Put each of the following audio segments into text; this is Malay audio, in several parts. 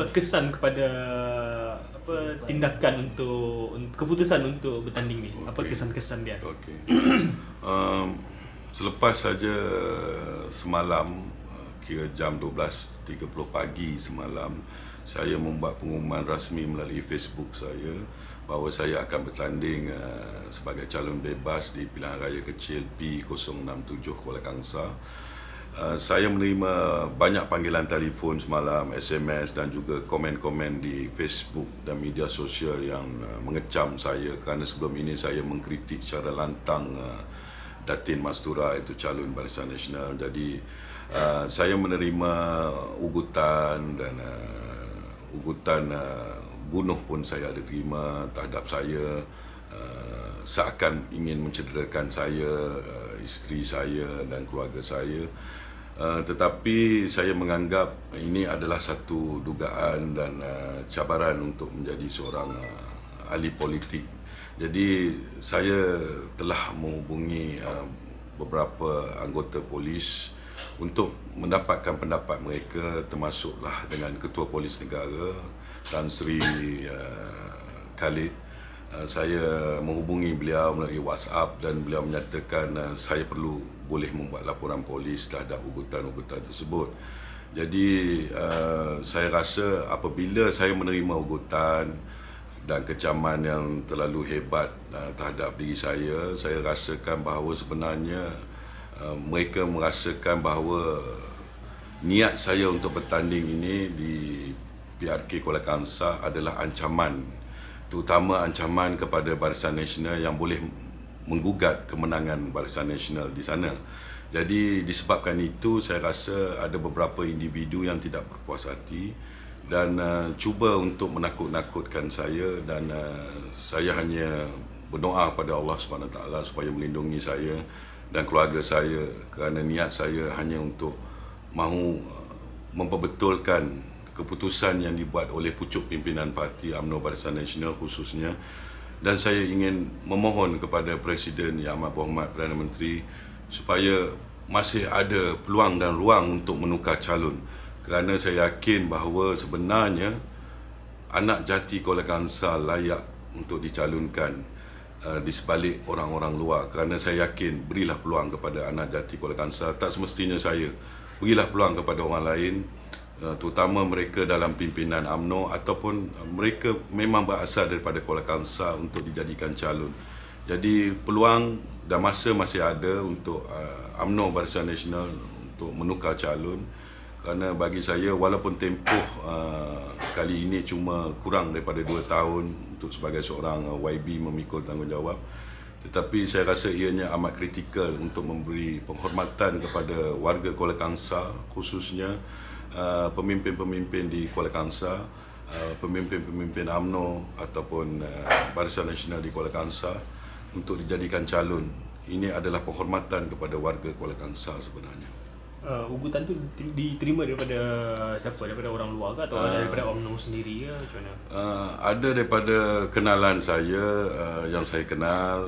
Kesan kepada tindakan untuk keputusan untuk bertanding ni? Apa kesan-kesan dia? Selepas saja semalam, kira jam 12.30 pagi semalam, saya membuat pengumuman rasmi melalui Facebook saya bahawa saya akan bertanding sebagai calon bebas di pilihan raya kecil P067 Kuala Kangsar. Saya menerima banyak panggilan telefon semalam, SMS dan juga komen-komen di Facebook dan media sosial yang mengecam saya kerana sebelum ini saya mengkritik secara lantang Datin Mastura, itu calon Barisan Nasional. Jadi saya menerima ugutan dan ugutan bunuh pun saya ada terima terhadap saya, seakan ingin mencederakan saya, isteri saya dan keluarga saya. Tetapi saya menganggap ini adalah satu dugaan dan cabaran untuk menjadi seorang ahli politik. Jadi saya telah menghubungi beberapa anggota polis untuk mendapatkan pendapat mereka, termasuklah dengan Ketua Polis Negara Tan Sri Khalid. Saya menghubungi beliau melalui WhatsApp dan beliau menyatakan saya boleh membuat laporan polis terhadap ugutan-ugutan tersebut. Jadi saya rasa apabila saya menerima ugutan dan kecaman yang terlalu hebat terhadap diri saya rasakan bahawa sebenarnya mereka merasakan bahawa niat saya untuk bertanding ini di PRK Kuala Kangsar adalah ancaman, terutama ancaman kepada Barisan Nasional yang boleh menggugat kemenangan Barisan Nasional di sana. Jadi disebabkan itu saya rasa ada beberapa individu yang tidak berpuas hati dan cuba untuk menakut-nakutkan saya, dan saya hanya berdoa kepada Allah SWT supaya melindungi saya dan keluarga saya, kerana niat saya hanya untuk mahu memperbetulkan keputusan yang dibuat oleh pucuk pimpinan parti UMNO Barisan Nasional khususnya. Dan saya ingin memohon kepada Presiden Yang Amat Berhormat Perdana Menteri supaya masih ada peluang dan ruang untuk menukar calon, kerana saya yakin bahawa sebenarnya anak jati Kuala Kangsar layak untuk dicalonkan di sebalik orang-orang luar. Kerana saya yakin, berilah peluang kepada anak jati Kuala Kangsar, tak semestinya saya, berilah peluang kepada orang lain, terutama mereka dalam pimpinan UMNO ataupun mereka memang berasal daripada Kuala Kangsar untuk dijadikan calon. Jadi peluang dan masa masih ada untuk UMNO Barisan Nasional untuk menukar calon, kerana bagi saya walaupun tempoh kali ini cuma kurang daripada 2 tahun untuk sebagai seorang YB memikul tanggungjawab, tetapi saya rasa ianya amat kritikal untuk memberi penghormatan kepada warga Kuala Kangsar, khususnya pemimpin-pemimpin di Kuala Kangsar, pemimpin-pemimpin UMNO ataupun Barisan Nasional di Kuala Kangsar untuk dijadikan calon. Ini adalah penghormatan kepada warga Kuala Kangsar sebenarnya. Ugutan tu diterima daripada siapa? Daripada orang luar ke atau daripada UMNO sendiri ke? Macam mana? Ada daripada kenalan saya yang saya kenal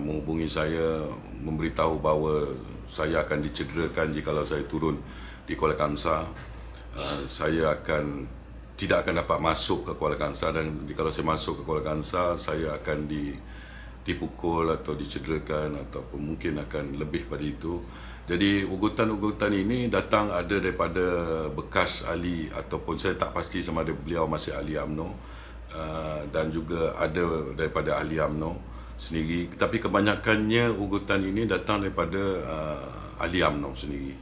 menghubungi saya, memberitahu bahawa saya akan dicederakan jikalau saya turun di Kuala Kangsar. Saya tidak akan dapat masuk ke Kuala Kangsar, dan jika saya masuk ke Kuala Kangsar saya akan dipukul atau dicederakan ataupun mungkin akan lebih pada itu. Jadi ugutan-ugutan ini datang ada daripada bekas ahli, ataupun saya tak pasti sama ada beliau masih ahli UMNO, dan juga ada daripada ahli UMNO sendiri, tapi kebanyakannya ugutan ini datang daripada ahli UMNO sendiri.